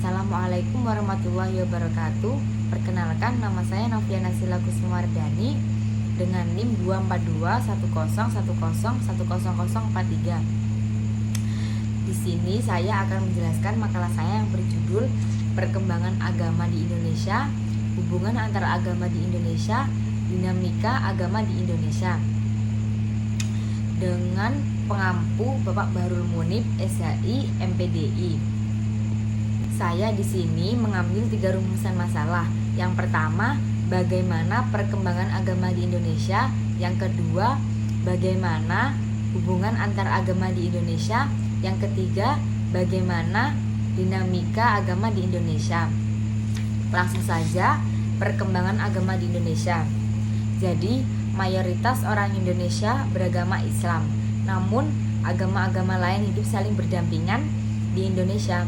Assalamualaikum warahmatullahi wabarakatuh. Perkenalkan, nama saya Noviana Sila Kusumardani dengan NIM 24210101043. Di sini saya akan menjelaskan makalah saya yang berjudul Perkembangan Agama di Indonesia, Hubungan Antara Agama di Indonesia, Dinamika Agama di Indonesia, dengan pengampu Bapak Bahrul Munib, SHI, MPDI. Saya di sini mengambil 3 rumusan masalah. Yang pertama, bagaimana perkembangan agama di Indonesia. Yang kedua, bagaimana hubungan antar agama di Indonesia. Yang ketiga, bagaimana dinamika agama di Indonesia. Langsung saja, perkembangan agama di Indonesia. Jadi, mayoritas orang Indonesia beragama Islam. Namun, agama-agama lain hidup saling berdampingan di Indonesia.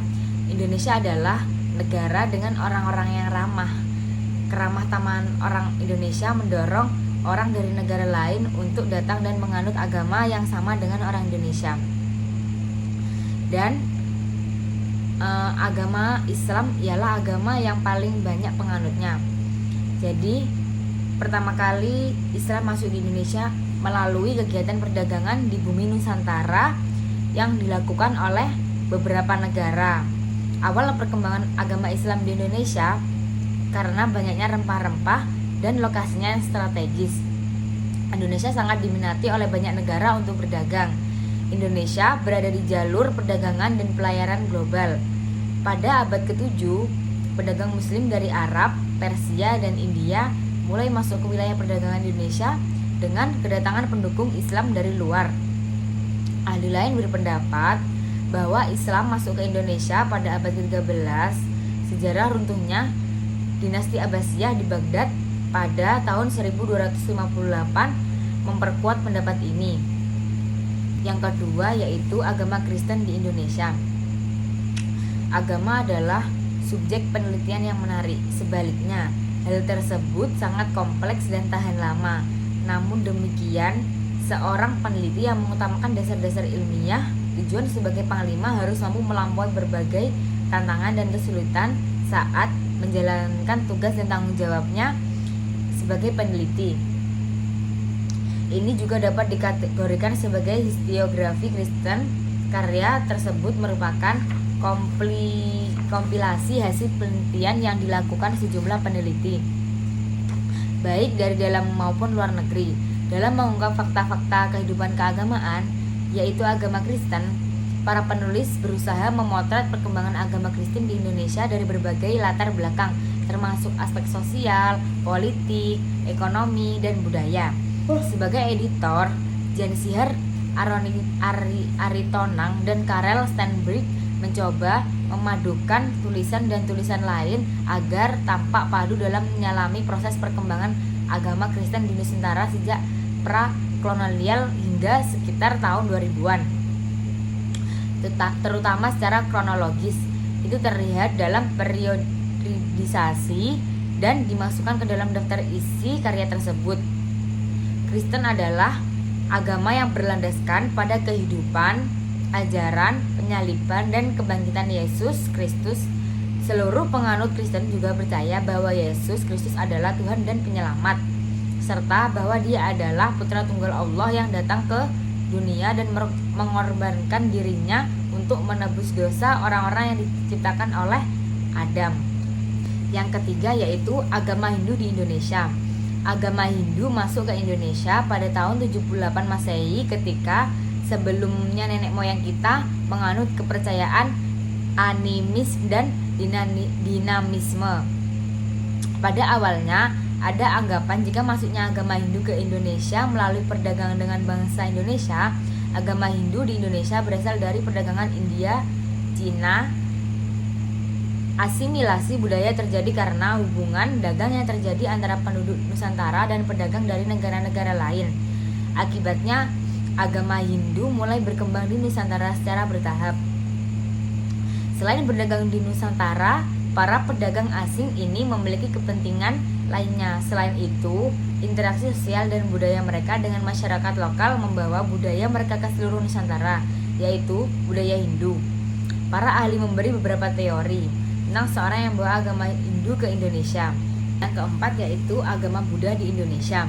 Indonesia adalah negara dengan orang-orang yang ramah. Keramah tamahan orang Indonesia mendorong orang dari negara lain untuk datang dan menganut agama yang sama dengan orang Indonesia. Dan agama Islam ialah agama yang paling banyak penganutnya. Jadi pertama kali Islam masuk di Indonesia melalui kegiatan perdagangan di bumi Nusantara yang dilakukan oleh beberapa negara. Awal perkembangan agama Islam di Indonesia karena banyaknya rempah-rempah dan lokasinya yang strategis. Indonesia sangat diminati oleh banyak negara untuk berdagang. Indonesia berada di jalur perdagangan dan pelayaran global. Pada abad ke-7, pedagang muslim dari Arab, Persia, dan India mulai masuk ke wilayah perdagangan Indonesia dengan kedatangan pendukung Islam dari luar. Ahli lain berpendapat bahwa Islam masuk ke Indonesia pada abad ke-13. Sejarah runtuhnya dinasti Abbasiyah di Baghdad pada tahun 1258 memperkuat pendapat ini. Yang kedua yaitu agama Kristen di Indonesia. Agama adalah subjek penelitian yang menarik. Sebaliknya, hal tersebut sangat kompleks dan tahan lama. Namun demikian, seorang peneliti yang mengutamakan dasar-dasar ilmiah, tujuan sebagai panglima harus mampu melampaui berbagai tantangan dan kesulitan saat menjalankan tugas dan tanggung jawabnya sebagai peneliti. Ini juga dapat dikategorikan sebagai historiografi Kristen. Karya tersebut merupakan kompilasi hasil penelitian yang dilakukan sejumlah peneliti, baik dari dalam maupun luar negeri, dalam mengungkap fakta-fakta kehidupan keagamaan, yaitu agama Kristen. Para penulis berusaha memotret perkembangan agama Kristen di Indonesia dari berbagai latar belakang, termasuk aspek sosial, politik, ekonomi, dan budaya. Sebagai editor, Jan Siher, Aritonang, dan Karel Stenberg mencoba memadukan tulisan dan tulisan lain agar tampak padu dalam menyelami proses perkembangan agama Kristen di Nusantara sejak pra-kolonial hingga sekitar tahun 2000-an. Terutama secara kronologis. Itu terlihat dalam periodisasi dan dimasukkan ke dalam daftar isi karya tersebut. Kristen adalah agama yang berlandaskan pada kehidupan, ajaran, penyaliban, dan kebangkitan Yesus Kristus. Seluruh penganut Kristen juga percaya bahwa Yesus Kristus adalah Tuhan dan penyelamat, serta bahwa Dia adalah putra tunggal Allah yang datang ke dunia dan mengorbankan dirinya untuk menebus dosa orang-orang yang diciptakan oleh Adam. Yang ketiga yaitu agama Hindu di Indonesia. Agama Hindu masuk ke Indonesia pada tahun 78 Masehi ketika sebelumnya nenek moyang kita menganut kepercayaan animisme dan dinamisme. Pada awalnya ada anggapan jika masuknya agama Hindu ke Indonesia melalui perdagangan dengan bangsa Indonesia. Agama Hindu di Indonesia berasal dari perdagangan India, Cina. Asimilasi budaya terjadi karena hubungan dagang yang terjadi antara penduduk Nusantara dan pedagang dari negara-negara lain. Akibatnya, agama Hindu mulai berkembang di Nusantara secara bertahap. Selain berdagang di Nusantara, para pedagang asing ini memiliki kepentingan lainnya. Selain itu, interaksi sosial dan budaya mereka dengan masyarakat lokal membawa budaya mereka ke seluruh Nusantara, yaitu budaya Hindu. Para ahli memberi beberapa teori. tentang seorang yang bawa agama Hindu ke Indonesia. Yang keempat yaitu agama Buddha di Indonesia.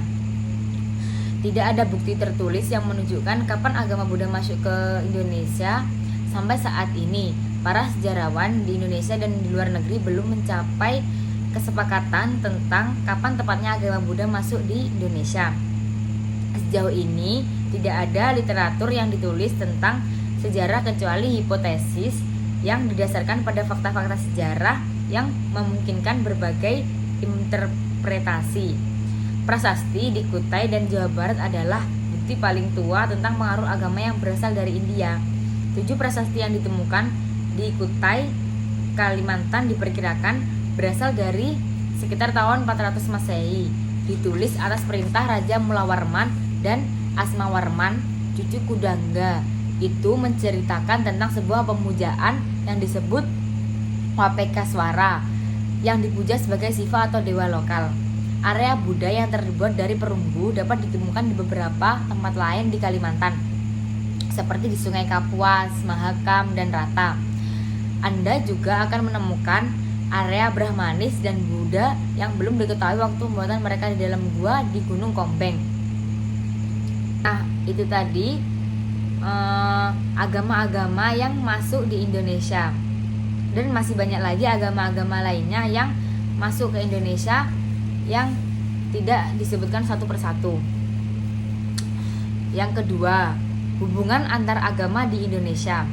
Tidak ada bukti tertulis yang menunjukkan kapan agama Buddha masuk ke Indonesia. Sampai saat ini, para sejarawan di Indonesia dan di luar negeri belum mencapai kesepakatan tentang kapan tepatnya agama Buddha masuk di Indonesia. Sejauh ini, tidak ada literatur yang ditulis tentang sejarah kecuali hipotesis yang didasarkan pada fakta-fakta sejarah yang memungkinkan berbagai interpretasi. Prasasti di Kutai dan Jawa Barat adalah bukti paling tua tentang pengaruh agama yang berasal dari India. 7 prasasti yang ditemukan di Kutai, Kalimantan diperkirakan berasal dari sekitar tahun 400 Masehi. Ditulis atas perintah Raja Mulawarman dan Asmawarman, cucu Kudangga. Itu menceritakan tentang sebuah pemujaan yang disebut Wapekaswara yang dipuja sebagai Siva atau dewa lokal. Area Buddha yang terbuat dari perunggu dapat ditemukan di beberapa tempat lain di Kalimantan, seperti di Sungai Kapuas, Mahakam, dan Rata. Anda juga akan menemukan area Brahmanis dan Buddha yang belum diketahui waktu pembuatan mereka di dalam gua di Gunung Kompeng. Nah, itu tadi agama-agama yang masuk di Indonesia. Dan masih banyak lagi agama-agama lainnya yang masuk ke Indonesia yang tidak disebutkan satu persatu. Yang kedua, hubungan antar agama di Indonesia.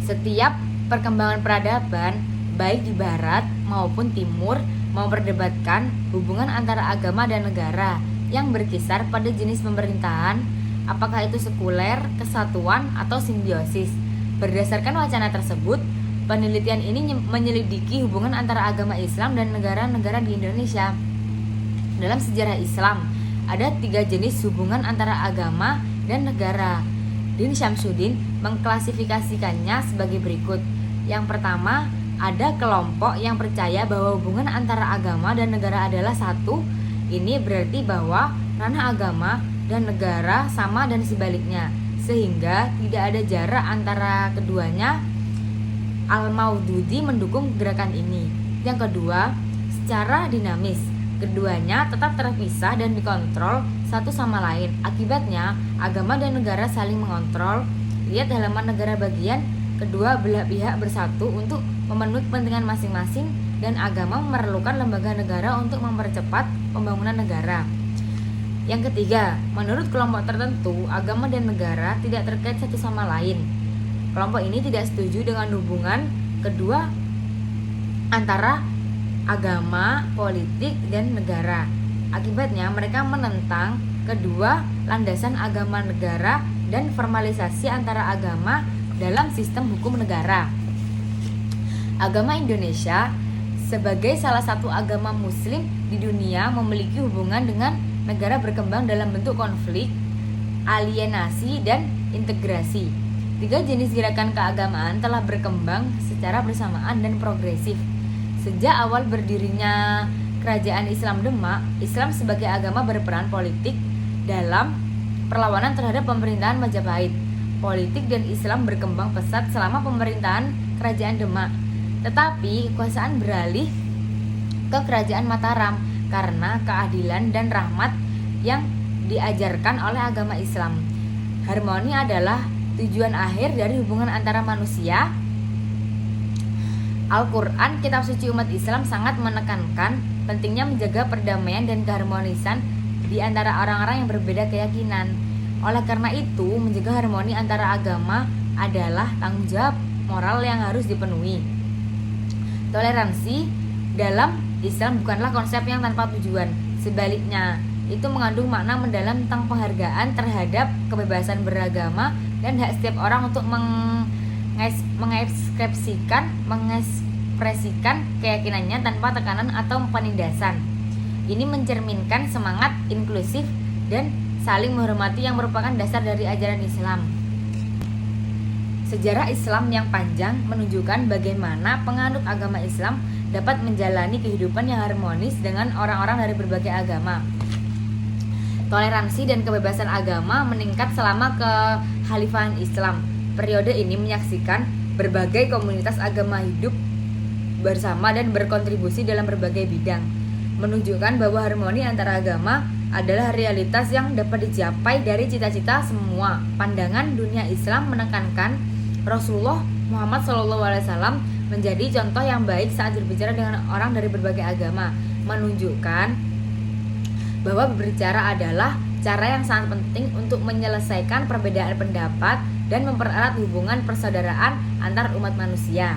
Setiap perkembangan peradaban, baik di barat maupun timur, memperdebatkan hubungan antara agama dan negara yang berkisar pada jenis pemerintahan, apakah itu sekuler, kesatuan, atau simbiosis. Berdasarkan wacana tersebut, penelitian ini menyelidiki hubungan antara agama Islam dan negara-negara di Indonesia. Dalam sejarah Islam, ada 3 jenis hubungan antara agama dan negara. Din Syamsuddin mengklasifikasikannya sebagai berikut. Yang pertama, ada kelompok yang percaya bahwa hubungan antara agama dan negara adalah satu. Ini berarti bahwa ranah agama dan negara sama dan sebaliknya, sehingga tidak ada jarak antara keduanya. Al-Maududi mendukung gerakan ini. Yang kedua, secara dinamis, keduanya tetap terpisah dan dikontrol satu sama lain. Akibatnya, agama dan negara saling mengontrol. Lihat halaman negara bagian, kedua belah pihak bersatu untuk memenuhi kepentingan masing-masing, dan agama memerlukan lembaga negara untuk mempercepat pembangunan negara. Yang ketiga, menurut kelompok tertentu, agama dan negara tidak terkait satu sama lain. Kelompok ini tidak setuju dengan hubungan kedua antara agama, politik, dan negara. Akibatnya mereka menentang kedua landasan agama negara dan formalisasi antara agama dalam sistem hukum negara. Agama Indonesia sebagai salah satu agama muslim di dunia memiliki hubungan dengan negara berkembang dalam bentuk konflik, alienasi, dan integrasi. 3 jenis gerakan keagamaan telah berkembang secara bersamaan dan progresif. Sejak awal berdirinya Kerajaan Islam Demak, Islam sebagai agama berperan politik dalam perlawanan terhadap pemerintahan Majapahit. Politik dan Islam berkembang pesat selama pemerintahan Kerajaan Demak. Tetapi kekuasaan beralih ke Kerajaan Mataram karena keadilan dan rahmat yang diajarkan oleh agama Islam. Harmoni adalah tujuan akhir dari hubungan antara manusia. Al-Quran, kitab suci umat Islam, sangat menekankan pentingnya menjaga perdamaian dan keharmonisan di antara orang-orang yang berbeda keyakinan. Oleh karena itu, menjaga harmoni antara agama adalah tanggung jawab moral yang harus dipenuhi. Toleransi dalam Islam bukanlah konsep yang tanpa tujuan. Sebaliknya, itu mengandung makna mendalam tentang penghargaan terhadap kebebasan beragama dan hak setiap orang untuk mengekspresikan keyakinannya tanpa tekanan atau penindasan. Ini mencerminkan semangat inklusif dan saling menghormati yang merupakan dasar dari ajaran Islam. Sejarah Islam yang panjang menunjukkan bagaimana penganut agama Islam dapat menjalani kehidupan yang harmonis dengan orang-orang dari berbagai agama. Toleransi dan kebebasan agama meningkat selama kekhalifahan Islam. Periode ini menyaksikan berbagai komunitas agama hidup bersama dan berkontribusi dalam berbagai bidang, menunjukkan bahwa harmoni antara agama adalah realitas yang dapat dicapai dari cita-cita semua. Pandangan dunia Islam menekankan Rasulullah Muhammad SAW menjadi contoh yang baik saat berbicara dengan orang dari berbagai agama, menunjukkan bahwa berbicara adalah cara yang sangat penting untuk menyelesaikan perbedaan pendapat dan mempererat hubungan persaudaraan antar umat manusia.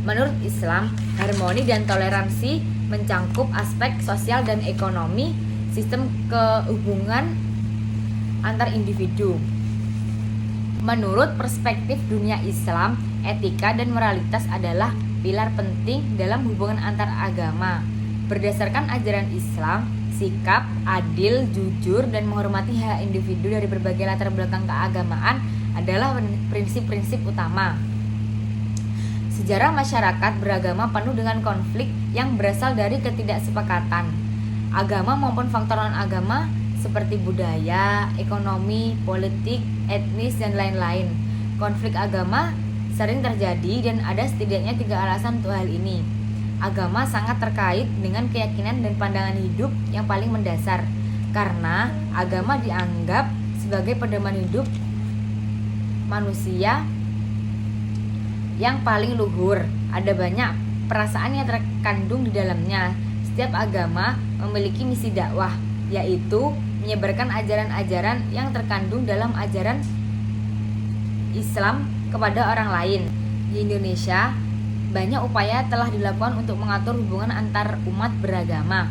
Menurut Islam, harmoni dan toleransi mencangkup aspek sosial dan ekonomi, sistem kehubungan antar individu. Menurut perspektif dunia Islam, etika dan moralitas adalah pilar penting dalam hubungan antar agama. Berdasarkan ajaran Islam, sikap adil, jujur, dan menghormati hak individu dari berbagai latar belakang keagamaan adalah prinsip-prinsip utama. Sejarah masyarakat beragama penuh dengan konflik yang berasal dari ketidaksepakatan agama maupun faktor non-agama seperti budaya, ekonomi, politik, etnis, dan lain-lain. Konflik agama sering terjadi dan ada setidaknya 3 alasan untuk hal ini. Agama sangat terkait dengan keyakinan dan pandangan hidup yang paling mendasar, karena agama dianggap sebagai pedoman hidup manusia yang paling luhur. Ada banyak perasaan yang terkandung di dalamnya. Setiap agama memiliki misi dakwah, yaitu menyebarkan ajaran-ajaran yang terkandung dalam ajaran Islam kepada orang lain. Di Indonesia, banyak upaya telah dilakukan untuk mengatur hubungan antar umat beragama.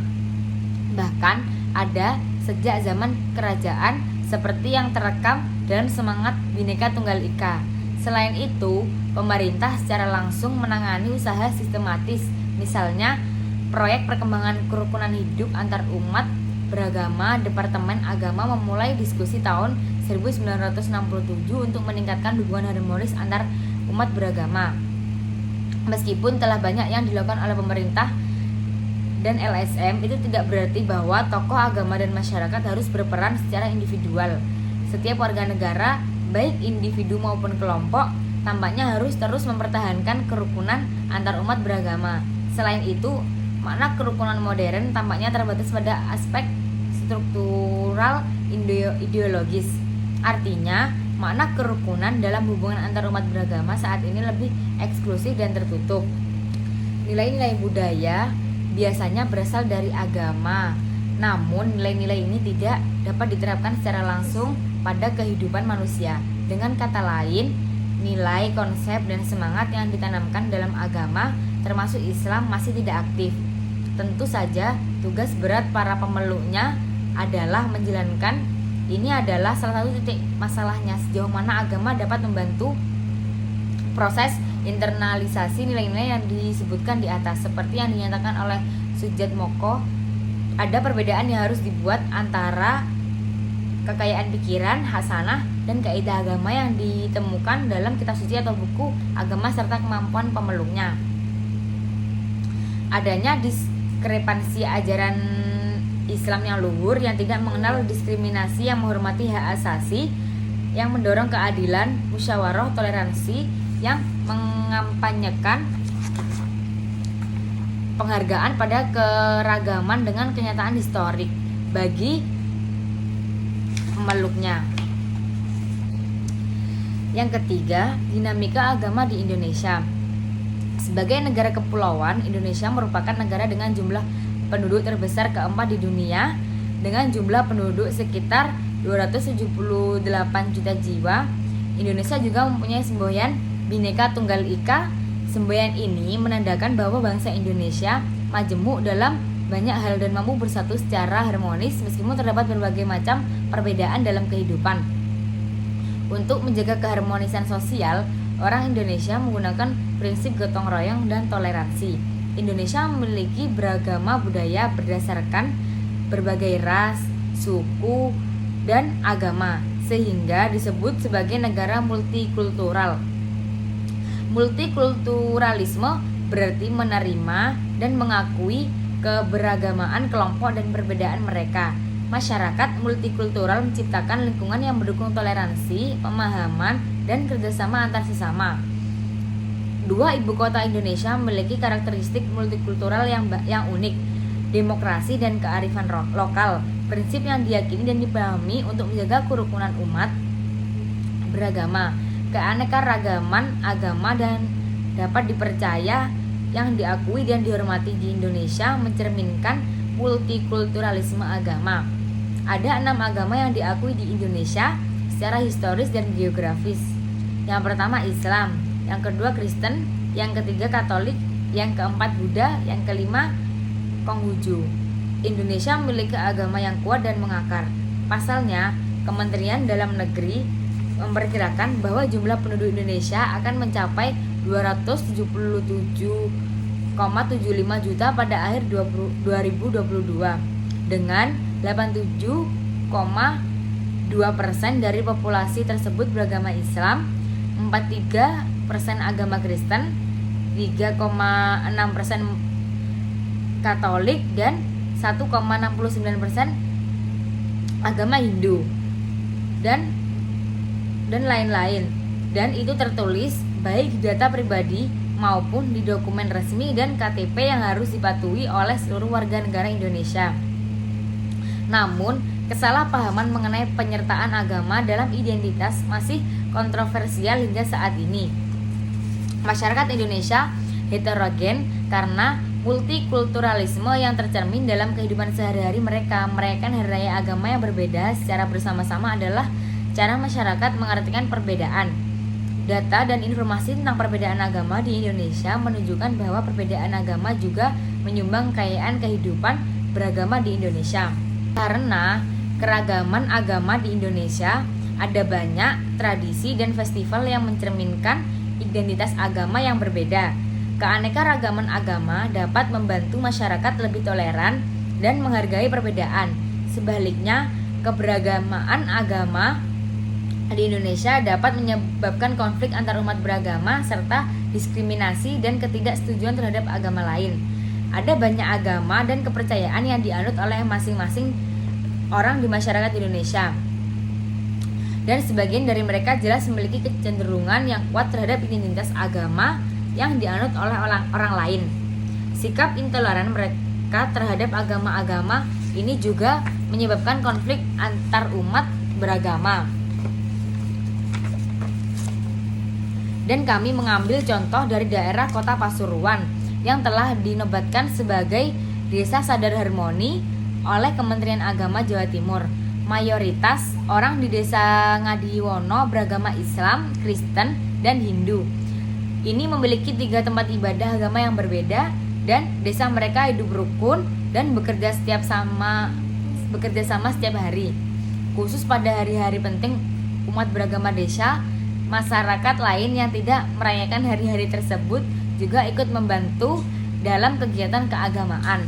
Bahkan ada sejak zaman kerajaan seperti yang terekam dalam semangat Bhinneka Tunggal Ika. Selain itu, pemerintah secara langsung menangani usaha sistematis, misalnya proyek perkembangan kerukunan hidup antar umat beragama. Departemen Agama memulai diskusi tahun 1967 untuk meningkatkan hubungan harmonis antar umat beragama. Meskipun telah banyak yang dilakukan oleh pemerintah dan LSM, itu tidak berarti bahwa tokoh agama dan masyarakat harus berperan secara individual. Setiap warga negara, baik individu maupun kelompok, tampaknya harus terus mempertahankan kerukunan antar umat beragama. Selain itu, makna kerukunan modern tampaknya terbatas pada aspek struktural ideologis. Artinya, makna kerukunan dalam hubungan antar umat beragama saat ini lebih eksklusif dan tertutup. Nilai-nilai budaya biasanya berasal dari agama, namun nilai-nilai ini tidak dapat diterapkan secara langsung pada kehidupan manusia. Dengan kata lain, nilai, konsep, dan semangat yang ditanamkan dalam agama, termasuk Islam, masih tidak aktif. Tentu saja, tugas berat para pemeluknya adalah menjalankan. Ini adalah salah satu titik masalahnya, sejauh mana agama dapat membantu proses internalisasi nilai-nilai yang disebutkan di atas. Seperti yang dinyatakan oleh Sujatmoko, ada perbedaan yang harus dibuat antara kekayaan pikiran, hasanah, dan kaidah agama yang ditemukan dalam kitab suci atau buku agama serta kemampuan pemeluknya. Adanya diskrepansi ajaran Islam yang luhur, yang tidak mengenal diskriminasi, yang menghormati hak asasi, yang mendorong keadilan, musyawarah, toleransi, yang mengampanyekan penghargaan pada keragaman dengan kenyataan historik bagi pemeluknya. Yang ketiga, dinamika agama di Indonesia. Sebagai negara kepulauan, Indonesia merupakan negara dengan jumlah penduduk terbesar keempat di dunia dengan jumlah penduduk sekitar 278 juta jiwa. Indonesia juga mempunyai semboyan Bhinneka Tunggal Ika. Semboyan ini menandakan bahwa bangsa Indonesia majemuk dalam banyak hal dan mampu bersatu secara harmonis meskipun terdapat berbagai macam perbedaan dalam kehidupan. Untuk menjaga keharmonisan sosial, orang Indonesia menggunakan prinsip gotong royong dan toleransi. Indonesia memiliki beragama budaya berdasarkan berbagai ras, suku, dan agama, sehingga disebut sebagai negara multikultural. Multikulturalisme berarti menerima dan mengakui keberagamaan kelompok dan perbedaan mereka. Masyarakat multikultural menciptakan lingkungan yang mendukung toleransi, pemahaman, dan kerjasama antar sesama. Dua ibu kota Indonesia memiliki karakteristik multikultural yang unik, demokrasi dan kearifan lokal, prinsip yang diyakini dan dipahami untuk menjaga kerukunan umat beragama, keanekaragaman agama dan dapat dipercaya yang diakui dan dihormati di Indonesia mencerminkan multikulturalisme agama. Ada 6 agama yang diakui di Indonesia secara historis dan geografis. Yang pertama Islam, yang kedua Kristen, yang ketiga Katolik, yang keempat Buddha, yang kelima Konghucu. Indonesia memiliki agama yang kuat dan mengakar. Pasalnya, Kementerian Dalam Negeri memperkirakan bahwa jumlah penduduk Indonesia akan mencapai 277,75 juta pada akhir 2022 dengan 87,2% dari populasi tersebut beragama Islam, 43% agama Kristen, 3,6% Katolik dan 1,69% agama Hindu dan lain-lain. Dan itu tertulis baik di data pribadi maupun di dokumen resmi dan KTP yang harus dipatuhi oleh seluruh warga negara Indonesia. Namun, kesalahpahaman mengenai penyertaan agama dalam identitas masih kontroversial hingga saat ini. Masyarakat Indonesia heterogen karena multikulturalisme yang tercermin dalam kehidupan sehari-hari mereka. Merayakan hari raya agama yang berbeda secara bersama-sama adalah cara masyarakat mengartikan perbedaan. Data dan informasi tentang perbedaan agama di Indonesia menunjukkan bahwa perbedaan agama juga menyumbang kekayaan kehidupan beragama di Indonesia. Karena keragaman agama di Indonesia, ada banyak tradisi dan festival yang mencerminkan identitas agama yang berbeda. Keanekaragaman agama dapat membantu masyarakat lebih toleran dan menghargai perbedaan. Sebaliknya, keberagaman agama di Indonesia dapat menyebabkan konflik antar umat beragama serta diskriminasi dan ketidaksetujuan terhadap agama lain. Ada banyak agama dan kepercayaan yang dianut oleh masing-masing orang di masyarakat Indonesia. Dan sebagian dari mereka jelas memiliki kecenderungan yang kuat terhadap identitas agama yang dianut oleh orang lain. Sikap intoleran mereka terhadap agama-agama ini juga menyebabkan konflik antar umat beragama. Dan kami mengambil contoh dari daerah Kota Pasuruan yang telah dinobatkan sebagai Desa Sadar Harmoni oleh Kementerian Agama Jawa Timur. Mayoritas orang di Desa Ngadiwono beragama Islam, Kristen, dan Hindu. Ini memiliki 3 tempat ibadah agama yang berbeda dan desa mereka hidup rukun dan bekerja sama setiap hari. Khusus pada hari-hari penting umat beragama desa, masyarakat lain yang tidak merayakan hari-hari tersebut juga ikut membantu dalam kegiatan keagamaan.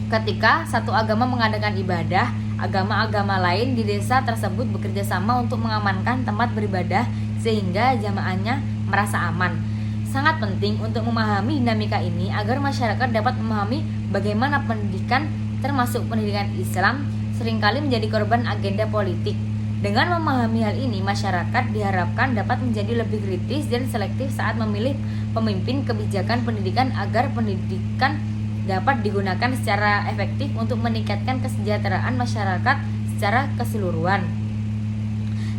Ketika satu agama mengadakan ibadah, agama-agama lain di desa tersebut bekerja sama untuk mengamankan tempat beribadah sehingga jamaahnya merasa aman. Sangat penting untuk memahami dinamika ini agar masyarakat dapat memahami bagaimana pendidikan termasuk pendidikan Islam seringkali menjadi korban agenda politik. Dengan memahami hal ini, masyarakat diharapkan dapat menjadi lebih kritis dan selektif saat memilih pemimpin kebijakan pendidikan agar pendidikan dapat digunakan secara efektif untuk meningkatkan kesejahteraan masyarakat secara keseluruhan.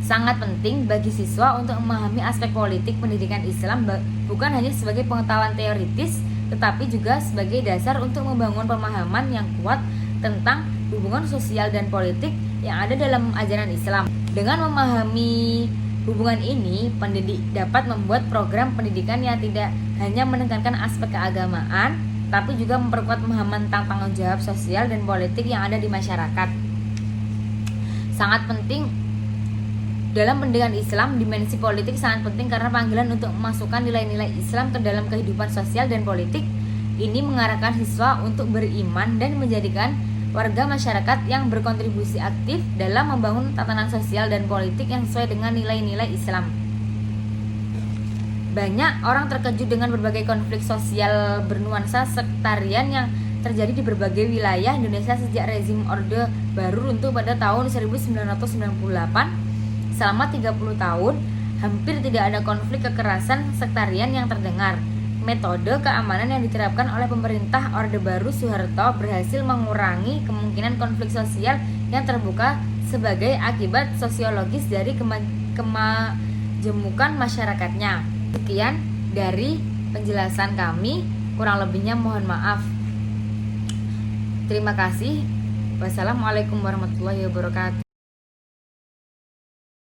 Sangat penting bagi siswa untuk memahami aspek politik pendidikan Islam bukan hanya sebagai pengetahuan teoritis, tetapi juga sebagai dasar untuk membangun pemahaman yang kuat tentang hubungan sosial dan politik yang ada dalam ajaran Islam. Dengan memahami hubungan ini, pendidik dapat membuat program pendidikan yang tidak hanya menekankan aspek keagamaan, tapi juga memperkuat pemahaman tentang tanggung jawab sosial dan politik yang ada di masyarakat. Sangat penting dalam pendidikan Islam, dimensi politik sangat penting karena panggilan untuk memasukkan nilai-nilai Islam ke dalam kehidupan sosial dan politik ini mengarahkan siswa untuk beriman dan menjadikan warga masyarakat yang berkontribusi aktif dalam membangun tatanan sosial dan politik yang sesuai dengan nilai-nilai Islam. Banyak orang terkejut dengan berbagai konflik sosial bernuansa sektarian yang terjadi di berbagai wilayah Indonesia sejak rezim Orde Baru runtuh pada tahun 1998. Selama 30 tahun, hampir tidak ada konflik kekerasan sektarian yang terdengar. Metode keamanan yang diterapkan oleh pemerintah Orde Baru Soeharto berhasil mengurangi kemungkinan konflik sosial yang terbuka sebagai akibat sosiologis dari kemajemukan masyarakatnya. Sekian dari penjelasan kami, kurang lebihnya mohon maaf. Terima kasih. Wassalamualaikum warahmatullahi wabarakatuh.